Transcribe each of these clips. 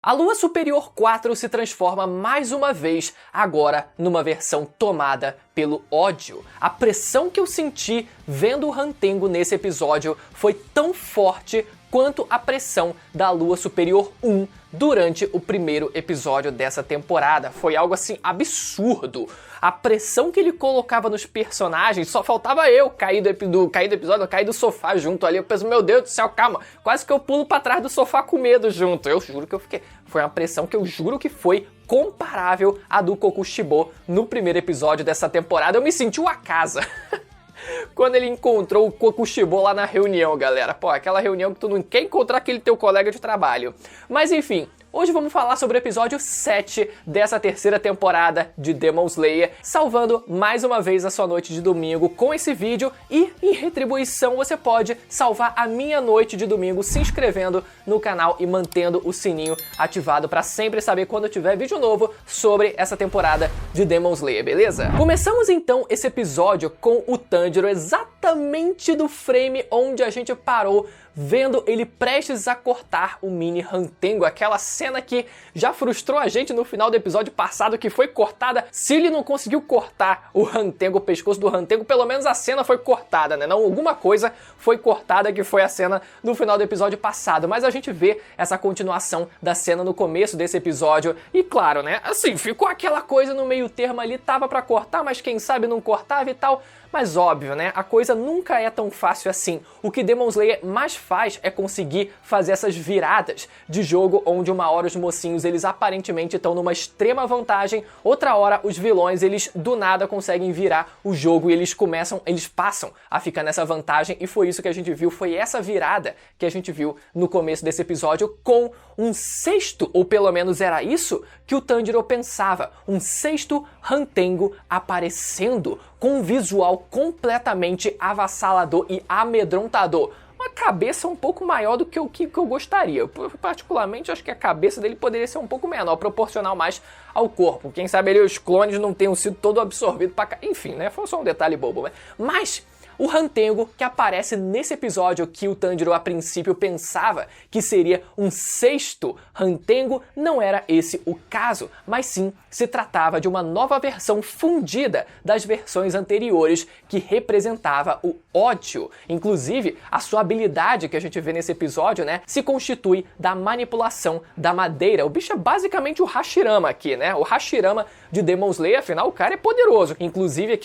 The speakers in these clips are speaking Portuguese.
A Lua Superior 4 se transforma mais uma vez, agora numa versão tomada pelo ódio. A pressão que eu senti vendo o Rantengo nesse episódio foi tão forte quanto a pressão da Lua Superior 1 durante o primeiro episódio dessa temporada. Foi algo assim absurdo. A pressão que ele colocava nos personagens, só faltava eu cair do sofá junto ali. Eu penso, meu Deus do céu, calma, quase que eu pulo pra trás do sofá com medo junto. Eu juro que eu fiquei. Foi uma pressão que eu juro que foi comparável à do Kokushibo no primeiro episódio dessa temporada. Eu me senti uma casa. Quando ele encontrou o Kokushibo lá na reunião, galera. Pô, aquela reunião que tu não quer encontrar aquele teu colega de trabalho. Mas enfim, hoje vamos falar sobre o episódio 7 dessa terceira temporada de Demon Slayer, salvando mais uma vez a sua noite de domingo com esse vídeo e, em retribuição, você pode salvar a minha noite de domingo se inscrevendo no canal e mantendo o sininho ativado para sempre saber quando tiver vídeo novo sobre essa temporada de Demon Slayer, beleza? Começamos então esse episódio com o Tanjiro exatamente do frame onde a gente parou, vendo ele prestes a cortar o mini Rantengo, aquela cena que já frustrou a gente no final do episódio passado, que foi cortada. Se ele não conseguiu cortar o Rantengo, o pescoço do Rantengo, pelo menos a cena foi cortada, né? Não, alguma coisa foi cortada, que foi a cena no final do episódio passado. Mas a gente vê essa continuação da cena no começo desse episódio e claro, né? Assim, ficou aquela coisa no meio termo ali, tava pra cortar, mas quem sabe não cortava e tal. Mas óbvio, né? A coisa nunca é tão fácil assim. O que Demon Slayer mais faz é conseguir fazer essas viradas de jogo onde uma hora os mocinhos eles aparentemente estão numa extrema vantagem, outra hora os vilões eles do nada conseguem virar o jogo e eles passam a ficar nessa vantagem, e foi isso que a gente viu, foi essa virada que a gente viu no começo desse episódio com um sexto, ou pelo menos era isso que o Tanjiro pensava, um sexto Rantengo aparecendo com um visual completamente avassalador e amedrontador. Uma cabeça um pouco maior do que eu gostaria. Eu, particularmente, acho que a cabeça dele poderia ser um pouco menor, proporcional mais ao corpo. Quem sabe ali os clones não tenham sido todo absorvidos pra cá. Enfim, né? Foi só um detalhe bobo, né? Mas o Rantengo que aparece nesse episódio que o Tanjiro a princípio pensava que seria um sexto Rantengo, não era esse o caso, mas sim se tratava de uma nova versão fundida das versões anteriores que representava o ódio. Inclusive, a sua habilidade que a gente vê nesse episódio, né, se constitui da manipulação da madeira. O bicho é basicamente o Hashirama aqui, né? O Hashirama de Demon Slayer, afinal o cara é poderoso. Inclusive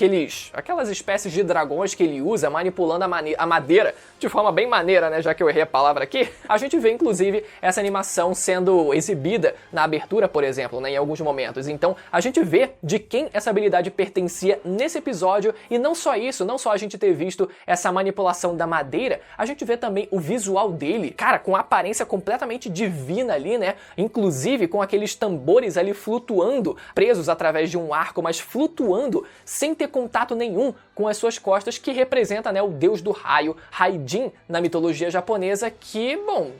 aquelas espécies de dragões que ele usa manipulando a madeira de forma bem maneira, né, já que eu errei a palavra aqui. A gente vê inclusive essa animação sendo exibida na abertura, por exemplo, né, em alguns momentos. Então a gente vê de quem essa habilidade pertencia nesse episódio, e não só isso, não só a gente ter visto essa manipulação da madeira, a gente vê também o visual dele, cara, com a aparência completamente divina ali, né, inclusive com aqueles tambores ali flutuando, presos através de um arco, mas flutuando sem ter contato nenhum com as suas costas, que representa, né, o deus do raio, Raijin, na mitologia japonesa, que, bom,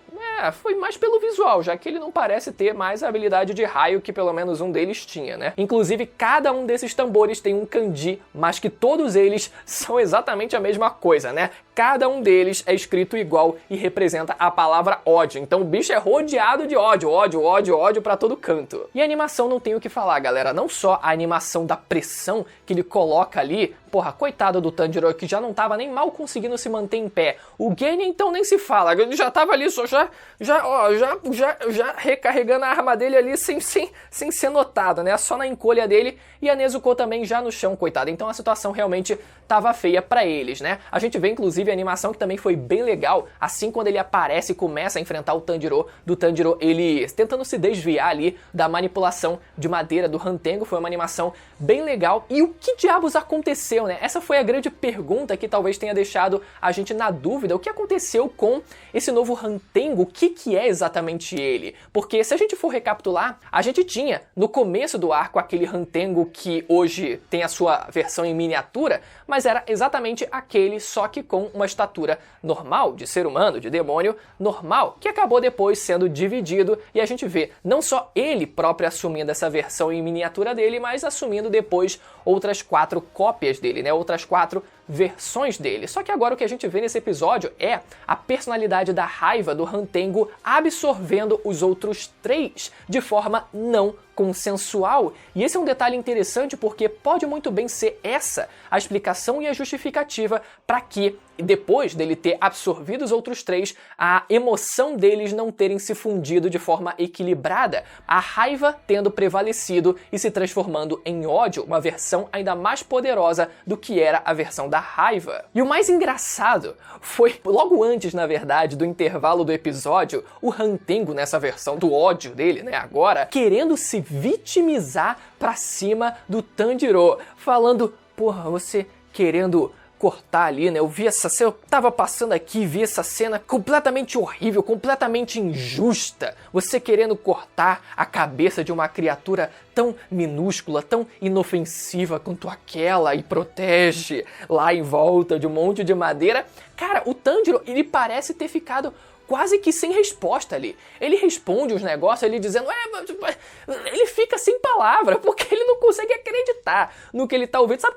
foi mais pelo visual, já que ele não parece ter mais a habilidade de raio que pelo menos um deles tinha, né? Inclusive, cada um desses tambores tem um kanji, mas que todos eles são exatamente a mesma coisa, né? Cada um deles é escrito igual e representa a palavra ódio. Então o bicho é rodeado de ódio, ódio, ódio, ódio pra todo canto. E a animação não tem o que falar, galera. Não só a animação da pressão que ele coloca ali, porra, coitado do Tanjiro, que já não tava nem mal conseguindo se manter em pé. O Genya, então, nem se fala. Ele já tava ali, só já recarregando a arma dele ali sem ser notado, né? Só na encolha dele. E a Nezuko também já no chão, coitada. Então a situação realmente tava feia pra eles, né? A gente vê, inclusive, a animação que também foi bem legal, assim quando ele aparece e começa a enfrentar o Tanjiro, ele tentando se desviar ali da manipulação de madeira do Rantengo. Foi uma animação bem legal. E o que diabos aconteceu, né? Essa foi a grande pergunta que talvez tenha deixado a gente na dúvida. O que aconteceu com esse novo Rantengo? O que é exatamente ele? Porque se a gente for recapitular, a gente tinha no começo do arco aquele Rantengo que hoje tem a sua versão em miniatura, mas era exatamente aquele, só que com uma estatura normal, de ser humano, de demônio normal, que acabou depois sendo dividido, e a gente vê não só ele próprio assumindo essa versão em miniatura dele, mas assumindo depois outras 4 cópias dele, né? Outras 4 versões dele. Só que agora o que a gente vê nesse episódio é a personalidade da raiva do Hantengo absorvendo os outros 3 de forma não consensual. E esse é um detalhe interessante porque pode muito bem ser essa a explicação e a justificativa para que, depois dele ter absorvido os outros 3, a emoção deles não terem se fundido de forma equilibrada, a raiva tendo prevalecido e se transformando em ódio, uma versão ainda mais poderosa do que era a versão da raiva. E o mais engraçado foi, logo antes, na verdade, do intervalo do episódio, o Hantengo, nessa versão do ódio dele, né, agora, querendo se vitimizar pra cima do Tanjiro, falando, porra, você querendo cortar ali, né? Eu vi essa cena, eu tava passando aqui e vi essa cena completamente horrível, completamente injusta. Você querendo cortar a cabeça de uma criatura tão minúscula, tão inofensiva quanto aquela e protege lá em volta de um monte de madeira. Cara, o Tanjiro, ele parece ter ficado quase que sem resposta ali. Ele responde uns negócios ali dizendo, ele fica sem palavra, porque ele não consegue acreditar no que ele tá ouvindo. Sabe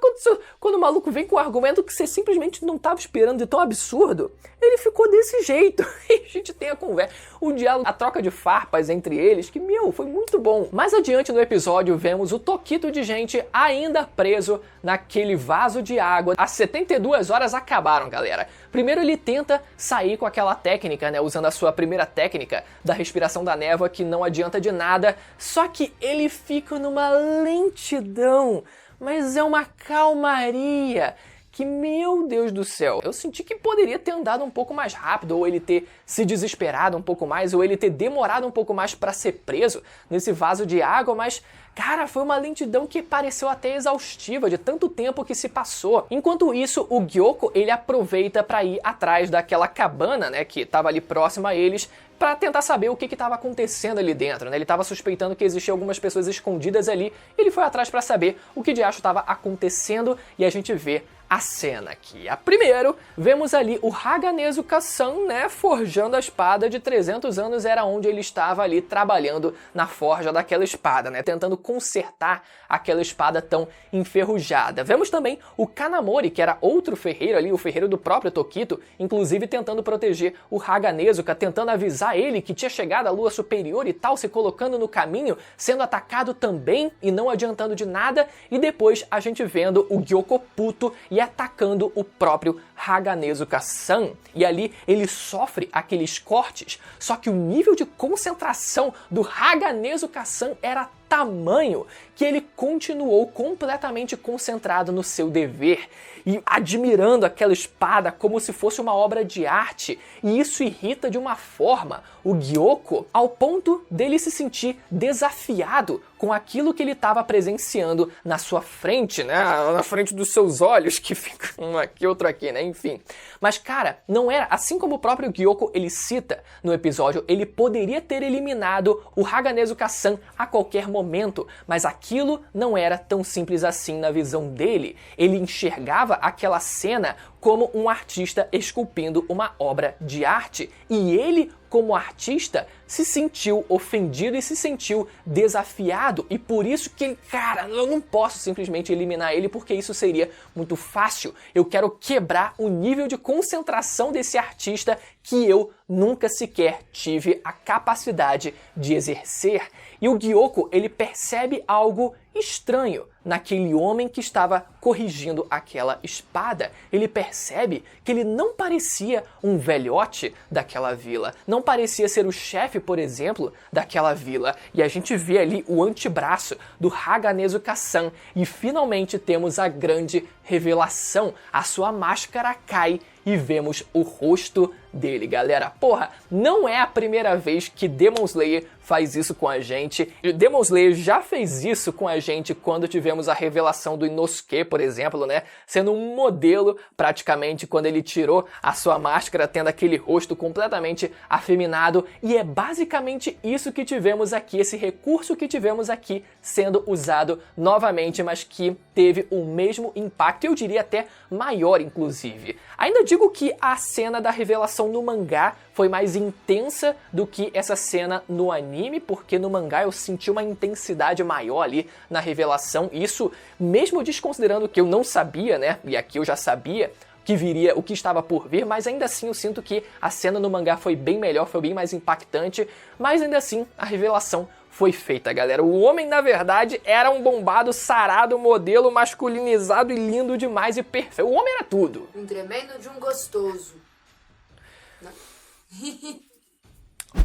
quando o maluco vem com um argumento que você simplesmente não tava esperando de tão absurdo? Ele ficou desse jeito. E a gente tem a conversa, o diálogo, a troca de farpas entre eles, que, foi muito bom. Mais adiante no episódio, vemos o Tokito de gente ainda preso naquele vaso de água. As 72 horas acabaram, galera. Primeiro ele tenta sair com aquela técnica, né, usando a sua primeira técnica da respiração da névoa, que não adianta de nada, só que ele fica numa lentidão, mas é uma calmaria que, meu Deus do céu, eu senti que poderia ter andado um pouco mais rápido, ou ele ter se desesperado um pouco mais, ou ele ter demorado um pouco mais para ser preso nesse vaso de água, mas, cara, foi uma lentidão que pareceu até exaustiva de tanto tempo que se passou. Enquanto isso, o Gyoko, ele aproveita para ir atrás daquela cabana, né, que estava ali próxima a eles, para tentar saber o que estava acontecendo ali dentro, né? Ele estava suspeitando que existiam algumas pessoas escondidas ali, ele foi atrás para saber o que de acho estava acontecendo, e a gente vê a cena aqui. Primeiro, vemos ali o Haganezuka-san, né, forjando a espada de 300 anos, era onde ele estava ali trabalhando na forja daquela espada, né, tentando consertar aquela espada tão enferrujada. Vemos também o Kanamori, que era outro ferreiro ali, o ferreiro do próprio Tokito, inclusive tentando proteger o Haganezuka, tentando avisar ele que tinha chegado a lua superior e tal, se colocando no caminho, sendo atacado também e não adiantando de nada, e depois a gente vendo o Gyoko puto e atacando o próprio Haganezuka-san. E ali ele sofre aqueles cortes, só que o nível de concentração do Haganezuka-san era tamanho que ele continuou completamente concentrado no seu dever e admirando aquela espada como se fosse uma obra de arte, e isso irrita de uma forma o Gyoko ao ponto dele se sentir desafiado com aquilo que ele estava presenciando na sua frente, né, na frente dos seus olhos, que fica um aqui, outro aqui, né, enfim. Mas, cara, não era, assim como o próprio Gyoko ele cita no episódio, ele poderia ter eliminado o Haganezuka-san a qualquer momento, mas aquilo não era tão simples assim na visão dele. Ele enxergava aquela cena como um artista esculpindo uma obra de arte, e ele, como artista, se sentiu ofendido e se sentiu desafiado, e por isso que ele, cara, eu não posso simplesmente eliminar ele porque isso seria muito fácil. Eu quero quebrar o nível de concentração desse artista que eu nunca sequer tive a capacidade de exercer. E o Gyoko, ele percebe algo estranho naquele homem que estava corrigindo aquela espada. Ele percebe que ele não parecia um velhote daquela vila, não parecia ser o chefe, por exemplo, daquela vila. E a gente vê ali o antebraço do Haganezuka-san e finalmente temos a grande revelação. A sua máscara cai e vemos o rosto dele, galera. Porra, não é a primeira vez que Demon Slayer faz isso com a gente. Demon Slayer já fez isso com a gente quando tivemos a revelação do Inosuke, por exemplo, né? Sendo um modelo, praticamente, quando ele tirou a sua máscara, tendo aquele rosto completamente afeminado. E é basicamente isso que tivemos aqui, esse recurso que tivemos aqui sendo usado novamente, mas que teve o mesmo impacto, eu diria até maior, inclusive. Ainda digo digo que a cena da revelação no mangá foi mais intensa do que essa cena no anime, porque no mangá eu senti uma intensidade maior ali na revelação, isso mesmo desconsiderando que eu não sabia, né, e aqui eu já sabia que viria, o que estava por vir, mas ainda assim eu sinto que a cena no mangá foi bem melhor, foi bem mais impactante, mas ainda assim a revelação foi feita, galera. O homem, na verdade, era um bombado, sarado, modelo, masculinizado e lindo demais e perfeito. O homem era tudo. Um tremendo de um gostoso.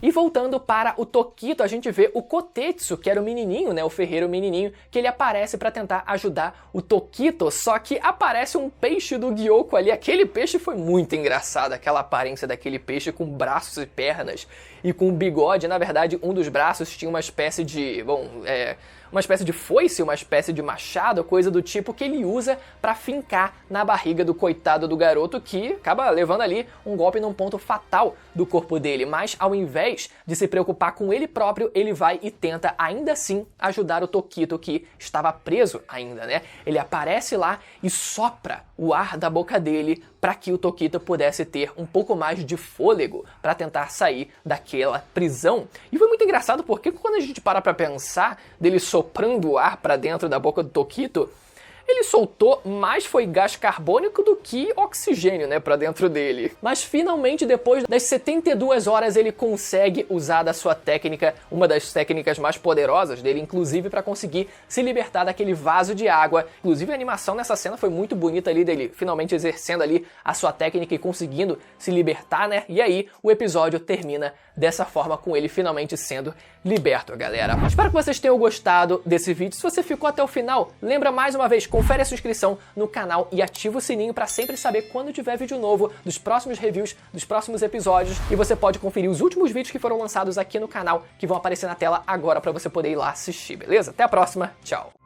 E voltando para o Tokito, a gente vê o Kotetsu, que era o menininho, né, o ferreiro menininho, que ele aparece para tentar ajudar o Tokito, só que aparece um peixe do Gyoko ali. Aquele peixe foi muito engraçado, aquela aparência daquele peixe com braços e pernas e com bigode. Na verdade, um dos braços tinha uma espécie de, uma espécie de foice, uma espécie de machado, coisa do tipo, que ele usa para fincar na barriga do coitado do garoto, que acaba levando ali um golpe num ponto fatal do corpo dele. Mas ao invés de se preocupar com ele próprio, ele vai e tenta ainda assim ajudar o Tokito, que estava preso ainda, né? Ele aparece lá e sopra o ar da boca dele para que o Tokito pudesse ter um pouco mais de fôlego para tentar sair daquela prisão. E foi muito engraçado porque quando a gente para pensar dele soprando o ar para dentro da boca do Tokito, ele soltou mais foi gás carbônico do que oxigênio, né, pra dentro dele. Mas finalmente, depois das 72 horas, ele consegue usar da sua técnica, uma das técnicas mais poderosas dele, inclusive para conseguir se libertar daquele vaso de água. Inclusive a animação nessa cena foi muito bonita ali, dele finalmente exercendo ali a sua técnica e conseguindo se libertar, né? E aí o episódio termina dessa forma, com ele finalmente sendo liberto, galera. Espero que vocês tenham gostado desse vídeo. Se você ficou até o final, lembra mais uma vez, confere a sua inscrição no canal e ativa o sininho para sempre saber quando tiver vídeo novo, dos próximos reviews, dos próximos episódios. E você pode conferir os últimos vídeos que foram lançados aqui no canal, que vão aparecer na tela agora para você poder ir lá assistir, beleza? Até a próxima, tchau!